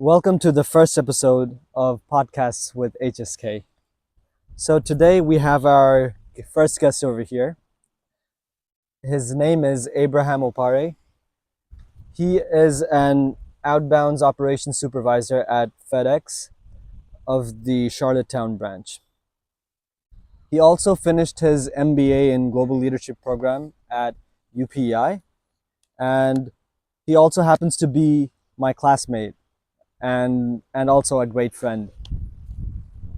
Welcome to the first episode of Podcasts with HSK. So today we have our first guest over here. His name is Abraham Opare. He is an outbounds operations supervisor at FedEx of the Charlottetown branch. He also finished his MBA in Global Leadership Program at UPEI, and he also happens to be my classmate and also a great friend.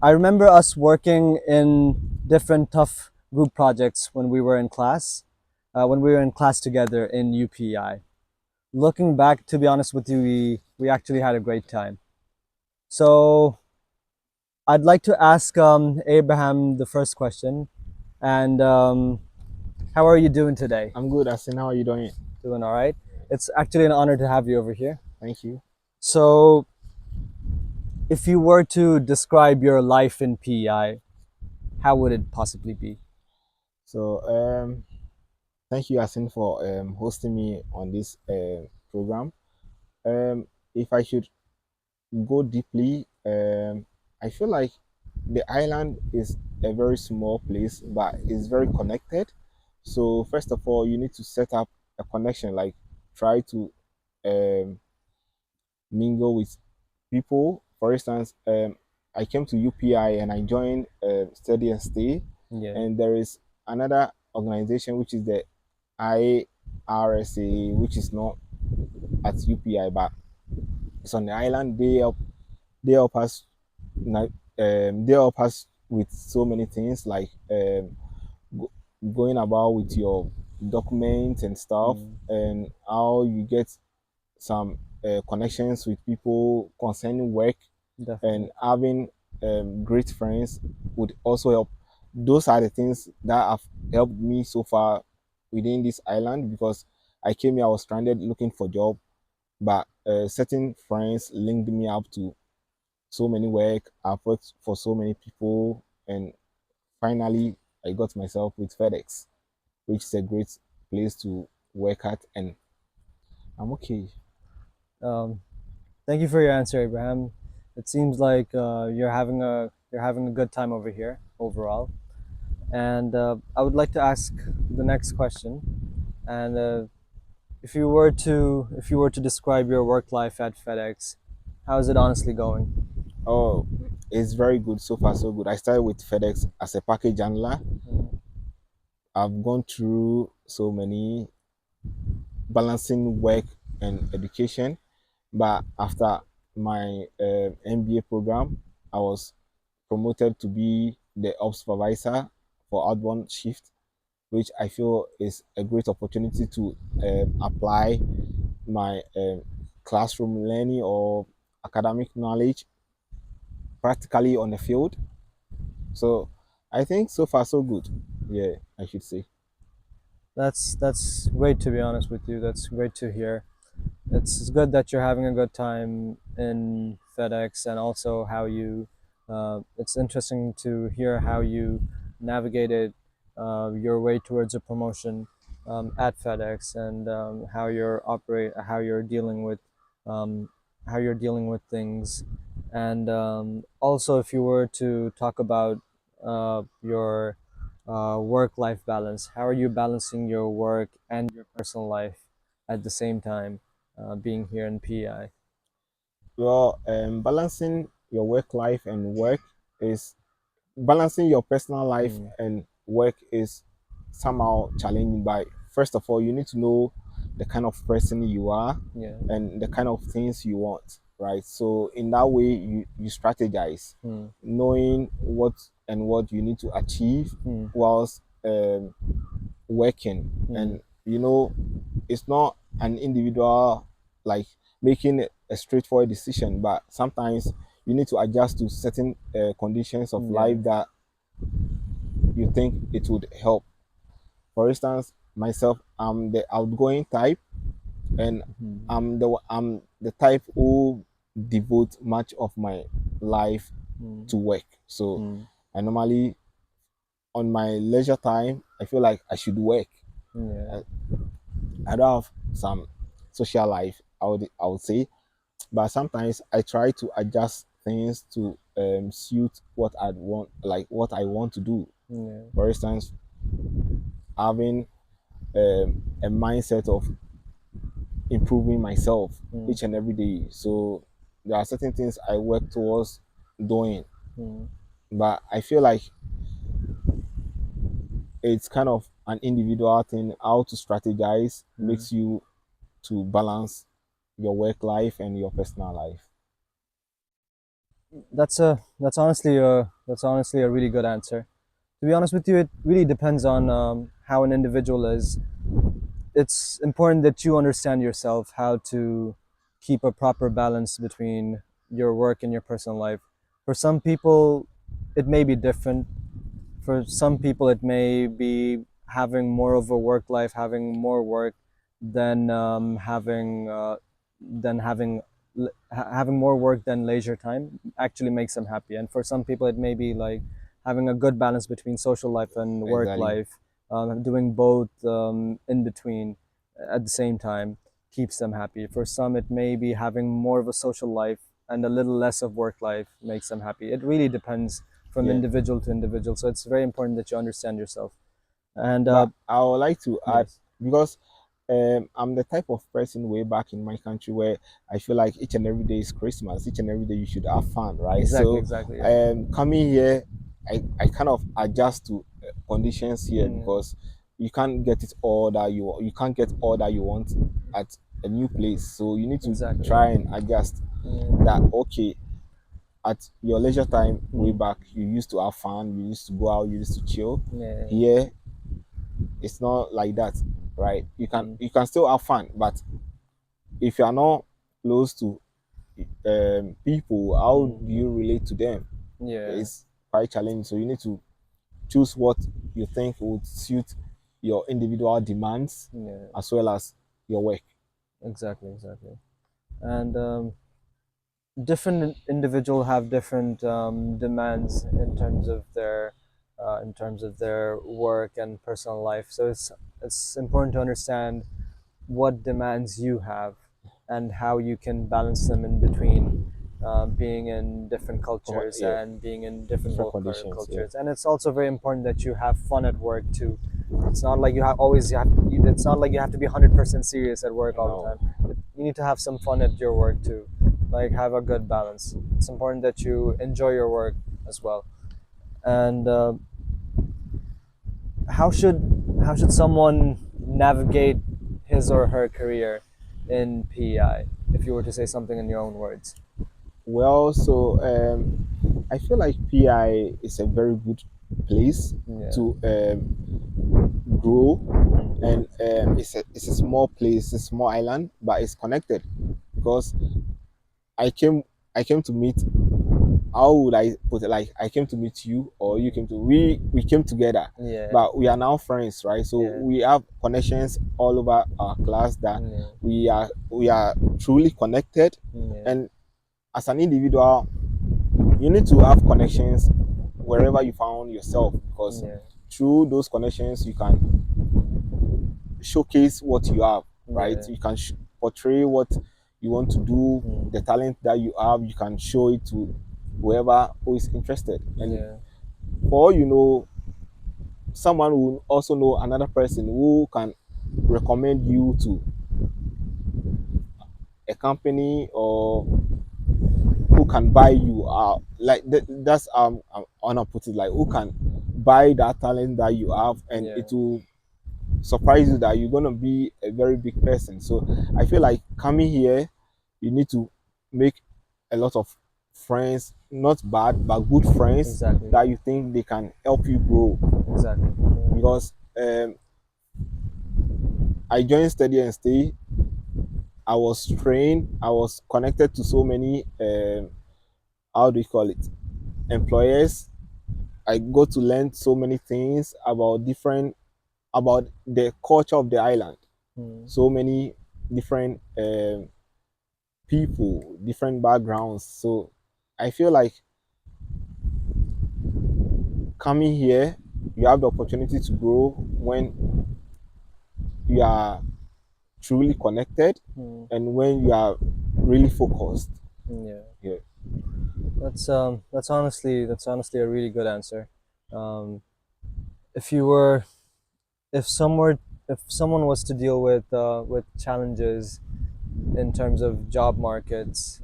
I remember us working in different tough group projects when we were in class together in UPI. Looking back, to be honest with you, we actually had a great time. So I'd like to ask Abraham the first question. And how are you doing today? I'm good, Asin. How are you doing? Doing all right. It's actually an honor to have you over here. Thank you. So, if you were to describe your life in PEI, how would it possibly be? So, thank you, Asin, for hosting me on this program. If I should go deeply, I feel like the island is a very small place, but it's very connected. So, first of all, you need to set up a connection, like try to um, mingle with people. For instance, I came to UPI and I joined Study and Stay, Yeah, and there is another organization which is the IRSA, which is not at UPI but it's on the island. They help us, they help us with so many things like go, going about with your documents and stuff, mm, and how you get some connections with people concerning work, and definitely. having great friends would also help. Those are the things that have helped me so far within this island, because I came here, I was stranded looking for job, but certain friends linked me up to so many work. I've worked for so many people, and finally I got myself with FedEx, which is a great place to work at, and I'm okay. Um, Thank you for your answer, Abraham. It seems like you're having a good time over here overall. And I would like to ask the next question. And if you were to describe your work life at FedEx, how is it honestly going? Oh, it's very good so far, so good. I started with FedEx as a package handler. Mm, I've gone through so many balancing work and education, but after my MBA program, I was promoted to be the ops supervisor for outbound shift, which I feel is a great opportunity to apply my classroom learning or academic knowledge practically on the field. So I think so far so good. Yeah, I should say. that's great to be honest with you. That's great to hear. It's good that you're having a good time in FedEx and also how you. It's interesting to hear how you navigated your way towards a promotion at FedEx and how you're dealing with um, how you're dealing with things, and also if you were to talk about your work-life balance, how are you balancing your work and your personal life at the same time? Being here in PI. Well, balancing your work life and work is balancing your personal life Mm, and work is somehow challenging. By first of all, you need to know the kind of person you are yeah. and the kind of things you want, right? So in that way, you strategize, Mm, knowing what you need to achieve mm, whilst working. mm, And it's not an individual, like, making a straightforward decision, but sometimes you need to adjust to certain conditions of yeah. life that you think it would help. For instance, myself, I'm the outgoing type, and Mm, I'm the type who devote much of my life mm, to work. So mm, I normally, on my leisure time, I feel like I should work. yeah. I, I don't have some social life, I would say, but sometimes I try to adjust things to suit what I want, like what I want to do. Yeah. For instance, having a mindset of improving myself Mm. each and every day. So there are certain things I work towards doing, Mm. but I feel like it's kind of an individual thing. How to strategize Mm. makes you to balance your work life and your personal life. That's honestly a really good answer. To be honest with you, it really depends on how an individual is. It's important that you understand yourself, how to keep a proper balance between your work and your personal life. For some people, it may be different. For some people, it may be having more of a work life, having more work than having more work than leisure time actually makes them happy. And for some people, it may be like having a good balance between social life and work Exactly. life, doing both in between at the same time keeps them happy. For some, it may be having more of a social life and a little less of work life makes them happy. It really depends from Yeah. individual to individual. So it's very important that you understand yourself. And But I would like to add, yes, because I'm the type of person way back in my country where I feel like each and every day is Christmas. Each and every day you should have fun, right? exactly, So exactly. Yeah, coming here, I kind of adjust to conditions here, yeah, because you can't get it all that you can't get all that you want at a new place. So you need to exactly. try and adjust Yeah, that. Okay, at your leisure time way mm, back, you used to have fun, you used to go out, you used to chill. yeah, Here it's not like that, right? mm, You can still have fun, but if you are not close to people, how mm, do you relate to them? yeah, It's quite challenging. So you need to choose what you think would suit your individual demands yeah, as well as your work. exactly, exactly. And different individual have different demands in terms of their work and personal life. So it's important to understand what demands you have and how you can balance them in between being in different cultures Yeah, and being in different different conditions. Yeah, cultures. And it's also very important that you have fun at work too. It's not like it's not like you have to be 100% serious at work all the no. time. You need to have some fun at your work too, like have a good balance. It's important that you enjoy your work as well. And how should how should someone navigate his or her career in PEI? If you were to say something in your own words. Well, so I feel like PI is a very good place Yeah. to grow, Mm. and it's a small place, a small island, but it's connected, because I came I came to meet, how would I put it, like I came to meet you, or you came to, we came together, Yeah. but we are now friends, right? So Yeah. we have connections all over our class, that Yeah. we are truly connected. Yeah. And as an individual, you need to have connections wherever you found yourself, because Yeah. through those connections you can showcase what you have, right? Yeah. You can portray what you want to do, the Mm. talent that you have, you can show it to whoever who is interested. And Yeah. for all you know, someone will also know another person who can recommend you to a company, or who can buy you out, like that's I wanna put it, like who can buy that talent that you have, and Yeah. it will surprise you that you're gonna be a very big person. So I feel like coming here, you need to make a lot of friends, not bad but good friends, Exactly. that Yeah. you think they can help you grow. Exactly. Yeah. Because I joined Steady and Stay, I was trained, I was connected to so many how do you call it, employers. I got to learn so many things about the culture of the island. Mm. So many different people, different backgrounds. So I feel like coming here, you have the opportunity to grow when you are truly connected, Mm. and when you are really focused. Yeah. Yeah. That's honestly a really good answer. Um, if you were if someone if someone was to deal with challenges in terms of job markets,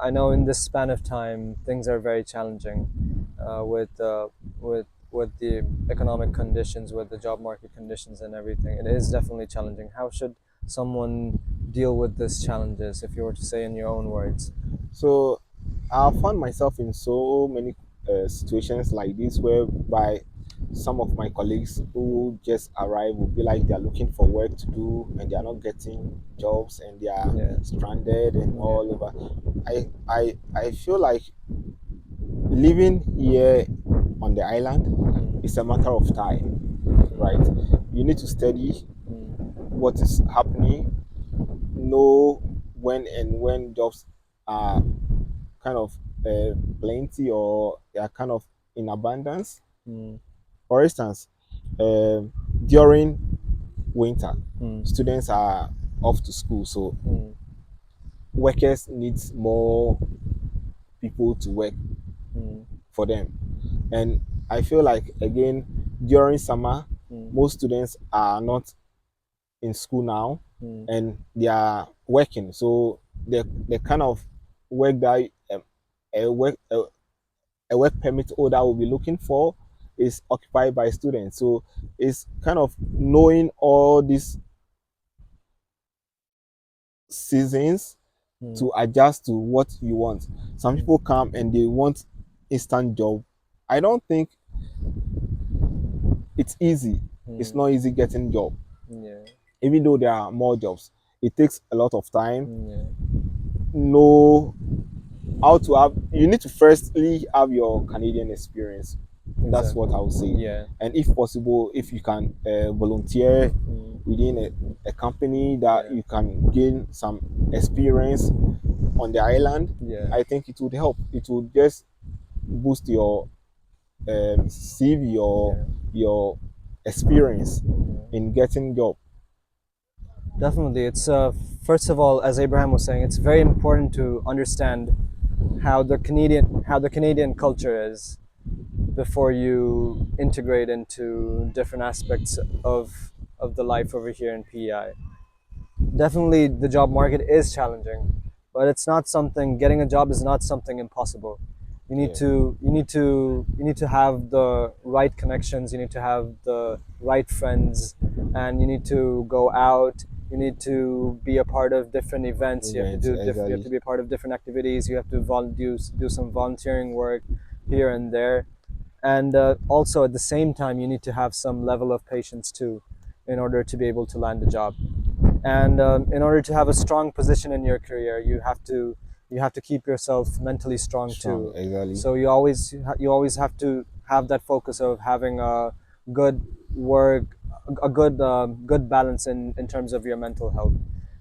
I know in this span of time things are very challenging with the economic conditions, with the job market conditions and everything. It is definitely challenging. How should someone deal with these challenges, if you were to say in your own words? So I found myself in so many situations like this, whereby some of my colleagues who just arrived will be like they're looking for work to do and they are not getting jobs and they are Yeah, stranded and yeah, all over. I feel like living here on the island is a matter of time, right? You need to study what is happening, know when jobs are kind of plenty or they are kind of in abundance. mm, For instance, during winter, mm, students are off to school, so mm, workers needs more people to work mm, for them. And I feel like again during summer, mm, most students are not in school now mm, and they are working. So the kind of work that a work a work permit holder will be looking for is occupied by students. So it's kind of knowing all these seasons mm, to adjust to what you want. Some people come and they want instant job. I don't think it's easy. It's mm, not easy getting job. yeah, Even though there are more jobs, it takes a lot of time. yeah, Know how to have. You need to firstly have your Canadian experience. That's what exactly. I would say. Yeah, And if possible, if you can volunteer mm, within a company that yeah, you can gain some experience on the island, yeah, I think it would help. It would just boost your CV, yeah, your experience yeah. in getting job. Definitely. It's first of all, as Abraham was saying, it's very important to understand how the Canadian culture is before you integrate into different aspects of the life over here in PEI. Definitely the job market is challenging, but it's not something getting a job is not something impossible. Yeah, You need to have the right connections, you need to have the right friends, and you need to go out, you need to be a part of different events, events you have exactly. to be a part of different activities, you have to do some volunteering work here and there. And also at the same time you need to have some level of patience too in order to be able to land a job. And in order to have a strong position in your career, you have to keep yourself mentally strong Strong too. exactly. So you always have to have that focus of having a good work, a good balance in terms of your mental health.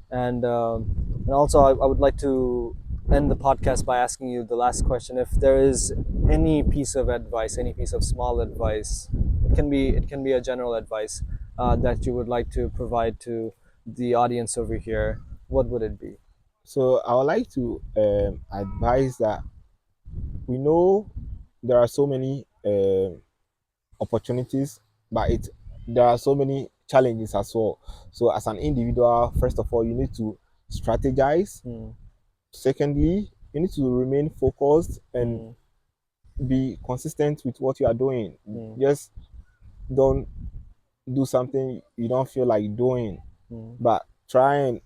And also I would like to end the podcast by asking you the last question: if there is any piece of advice, any piece of small advice, it can be a general advice that you would like to provide to the audience over here, what would it be? So I would like to advise that we know there are so many opportunities, but there are so many challenges as well. So as an individual, first of all, you need to strategize. Mm, Secondly, you need to remain focused and mm, be consistent with what you are doing. mm, Just don't do something you don't feel like doing, mm, but try and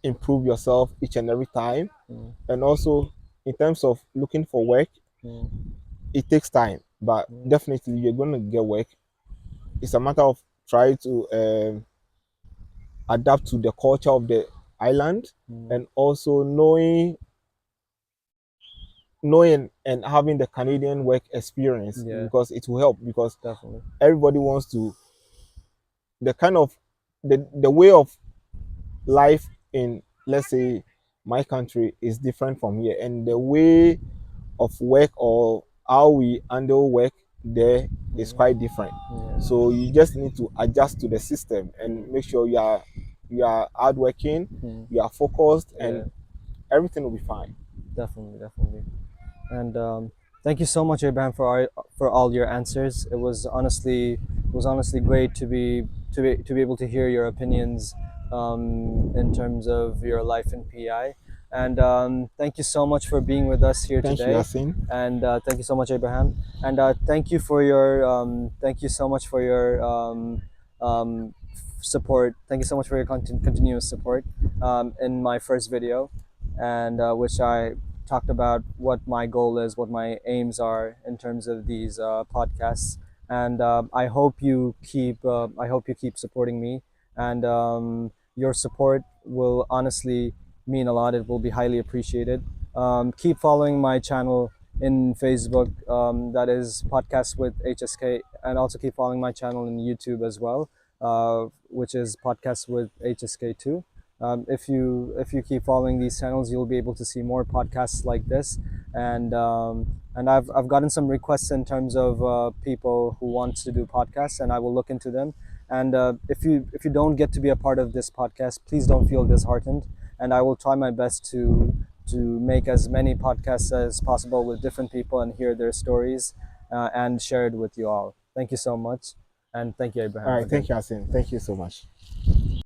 improve yourself each and every time. mm, And also, in terms of looking for work, mm, it takes time, but mm, definitely you're going to get work. It's a matter of trying to adapt to the culture of the island mm. and also knowing and having the Canadian work experience Yeah, because it will help because definitely. everybody wants to the kind of the way of life in, let's say, my country is different from here, and the way of work or how we handle work there is Mm, quite different. yeah. So you just need to adjust to the system and Mm, make sure you are you are hardworking, Hmm. you are focused, Yeah, and everything will be fine. definitely, definitely. And thank you so much, Abraham, for all your answers. It was honestly great to be able to hear your opinions in terms of your life in PI. And thank you so much for being with us here Thank you, today. Yasin. And thank you so much, Abraham. And thank you so much for your support. Thank you so much for your continuous support in my first video, and which I talked about what my goal is, what my aims are in terms of these podcasts. And I hope you keep supporting me, and your support will honestly mean a lot. It will be highly appreciated. Keep following my channel in Facebook, that is Podcast with HSK, and also keep following my channel in YouTube as well, which is Podcast with HSK too. If you keep following these channels, you'll be able to see more podcasts like this. And I've gotten some requests in terms of people who want to do podcasts, and I will look into them. And if you don't get to be a part of this podcast, please don't feel disheartened. And I will try my best to make as many podcasts as possible with different people and hear their stories, and share it with you all. Thank you so much, and thank you, All Abraham, right, thank again. you, Yasin. Thank you so much.